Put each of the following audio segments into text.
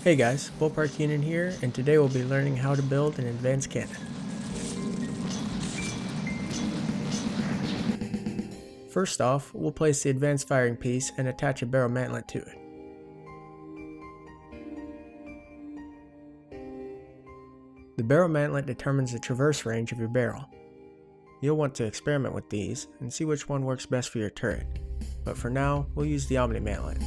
Hey guys, ballparkkenan here, and today we'll be learning how to build an advanced cannon. First off, we'll place the advanced firing piece and attach a barrel mantlet to it. The barrel mantlet determines the traverse range of your barrel. You'll want to experiment with these and see which one works best for your turret, but for now, we'll use the Omni mantlet.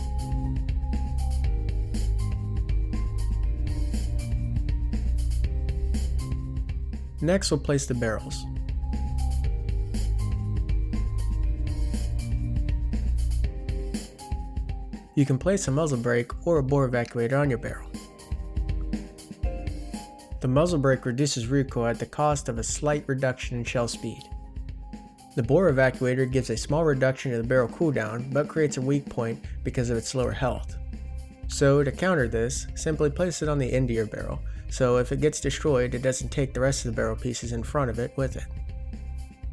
Next, we'll place the barrels. You can place a muzzle brake or a bore evacuator on your barrel. The muzzle brake reduces recoil at the cost of a slight reduction in shell speed. The bore evacuator gives a small reduction to the barrel cooldown, but creates a weak point because of its lower health. So to counter this, simply place it on the end of your barrel, so if it gets destroyed, it doesn't take the rest of the barrel pieces in front of it with it.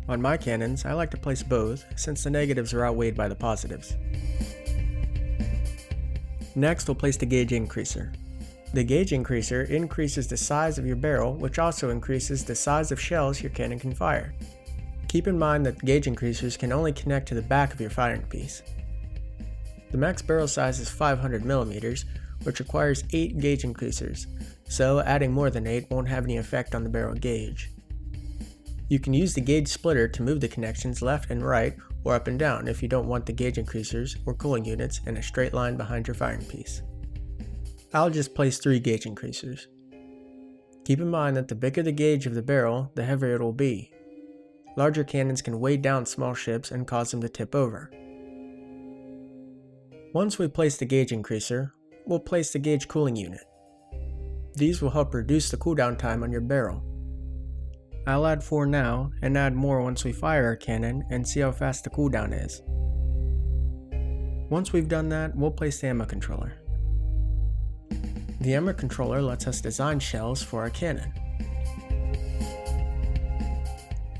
On my cannons, I like to place both, since the negatives are outweighed by the positives. Next, we'll place the gauge increaser. The gauge increaser increases the size of your barrel, which also increases the size of shells your cannon can fire. Keep in mind that gauge increasers can only connect to the back of your firing piece. The max barrel size is 500mm, which requires 8 gauge increasers, so adding more than 8 won't have any effect on the barrel gauge. You can use the gauge splitter to move the connections left and right or up and down if you don't want the gauge increasers or cooling units in a straight line behind your firing piece. I'll just place 3 gauge increasers. Keep in mind that the bigger the gauge of the barrel, the heavier it will be. Larger cannons can weigh down small ships and cause them to tip over. Once we place the gauge increaser, we'll place the gauge cooling unit. These will help reduce the cooldown time on your barrel. I'll add 4 now, and add more once we fire our cannon and see how fast the cooldown is. Once we've done that, we'll place the ammo controller. The ammo controller lets us design shells for our cannon.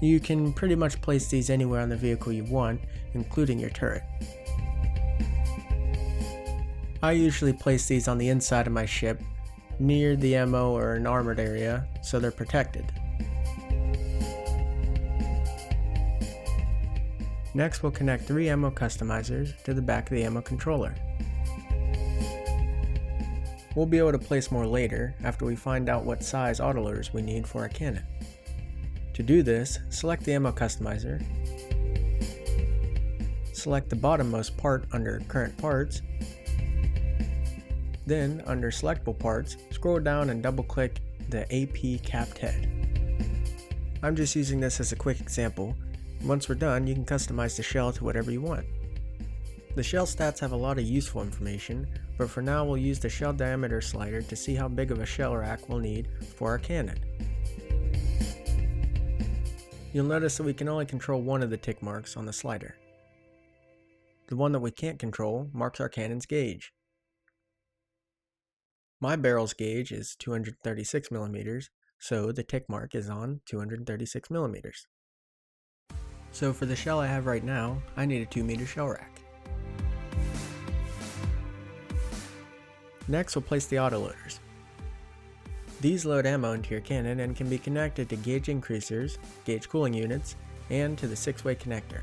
You can pretty much place these anywhere on the vehicle you want, including your turret. I usually place these on the inside of my ship, near the ammo or an armored area, so they're protected. Next, we'll connect 3 ammo customizers to the back of the ammo controller. We'll be able to place more later after we find out what size autoloaders we need for our cannon. To do this, select the ammo customizer, select the bottommost part under current parts, then under selectable parts, scroll down and double click the AP capped head. I'm just using this as a quick example. Once we're done, you can customize the shell to whatever you want. The shell stats have a lot of useful information, but for now we'll use the shell diameter slider to see how big of a shell rack we'll need for our cannon. You'll notice that we can only control one of the tick marks on the slider. The one that we can't control marks our cannon's gauge. My barrel's gauge is 236mm, so the tick mark is on 236mm. So for the shell I have right now, I need a 2-meter shell rack. Next, we'll place the autoloaders. These load ammo into your cannon and can be connected to gauge increasers, gauge cooling units, and to the 6-way connector.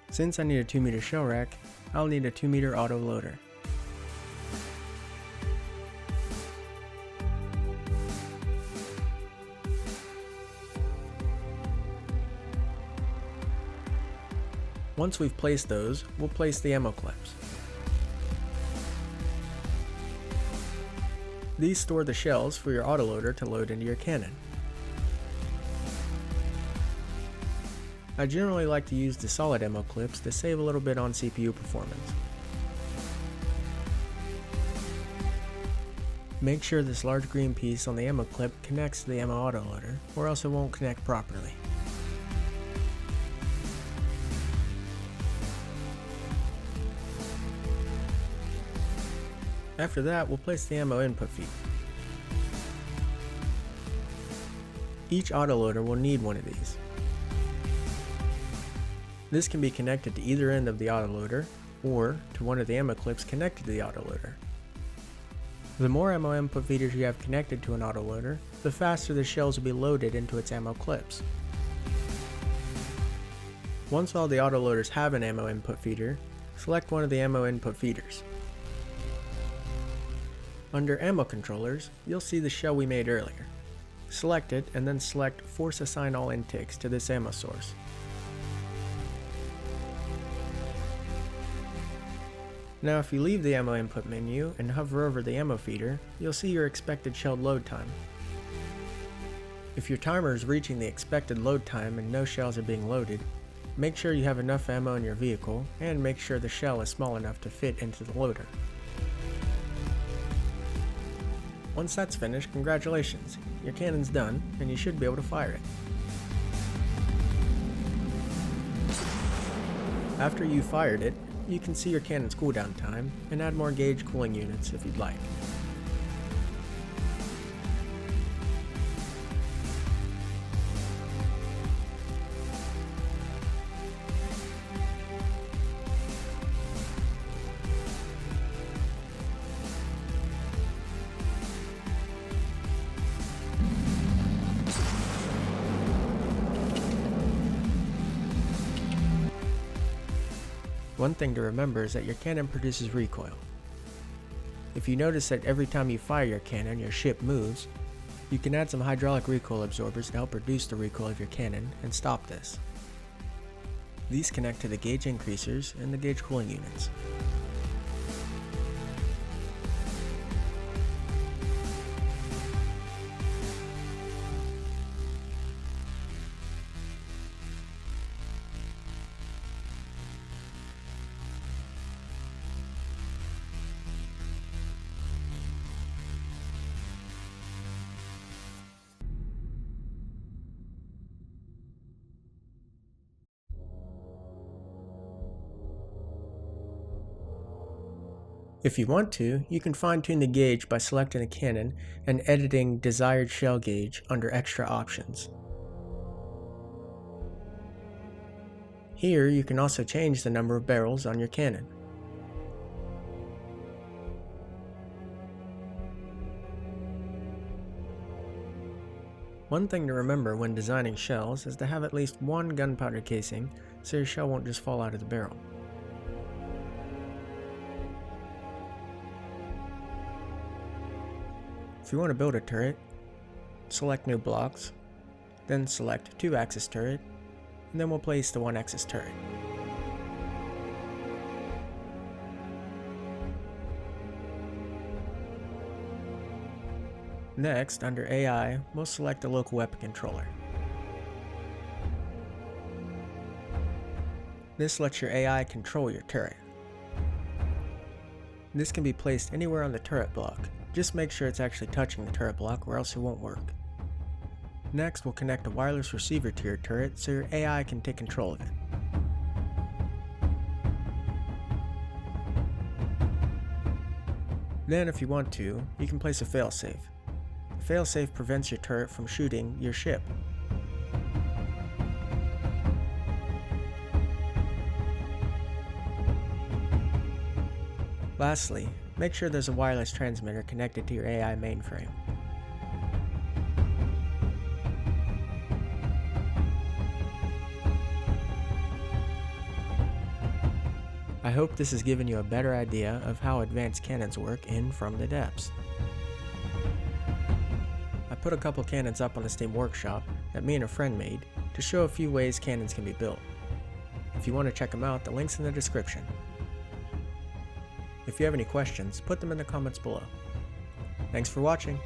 Since I need a 2-meter shell rack, I'll need a 2-meter auto loader. Once we've placed those, we'll place the ammo clips. These store the shells for your autoloader to load into your cannon. I generally like to use the solid ammo clips to save a little bit on CPU performance. Make sure this large green piece on the ammo clip connects to the ammo autoloader, or else it won't connect properly. After that, we'll place the ammo input feed. Each autoloader will need one of these. This can be connected to either end of the autoloader, or to one of the ammo clips connected to the autoloader. The more ammo input feeders you have connected to an autoloader, the faster the shells will be loaded into its ammo clips. Once all the autoloaders have an ammo input feeder, select one of the ammo input feeders. Under Ammo Controllers, you'll see the shell we made earlier. Select it and then select Force Assign All Intakes to this ammo source. Now if you leave the ammo input menu and hover over the ammo feeder, you'll see your expected shell load time. If your timer is reaching the expected load time and no shells are being loaded, make sure you have enough ammo in your vehicle and make sure the shell is small enough to fit into the loader. Once that's finished, congratulations, your cannon's done and you should be able to fire it. After you fired it, you can see your cannon's cooldown time and add more gauge cooling units if you'd like. One thing to remember is that your cannon produces recoil. If you notice that every time you fire your cannon, your ship moves, you can add some hydraulic recoil absorbers to help reduce the recoil of your cannon and stop this. These connect to the gauge increasers and the gauge cooling units. If you want to, you can fine-tune the gauge by selecting a cannon and editing desired shell gauge under extra options. Here you can also change the number of barrels on your cannon. One thing to remember when designing shells is to have at least one gunpowder casing so your shell won't just fall out of the barrel. If you want to build a turret, select New Blocks, then select 2-axis turret, and then we'll place the 1-axis turret. Next, under AI, we'll select the local weapon controller. This lets your AI control your turret. This can be placed anywhere on the turret block. Just make sure it's actually touching the turret block or else it won't work. Next, we'll connect a wireless receiver to your turret so your AI can take control of it. Then, if you want to, you can place a failsafe. A failsafe prevents your turret from shooting your ship. Lastly, make sure there's a wireless transmitter connected to your AI mainframe. I hope this has given you a better idea of how advanced cannons work in From the Depths. I put a couple cannons up on the Steam Workshop that me and a friend made to show a few ways cannons can be built. If you want to check them out, the link's in the description. If you have any questions, put them in the comments below. Thanks for watching.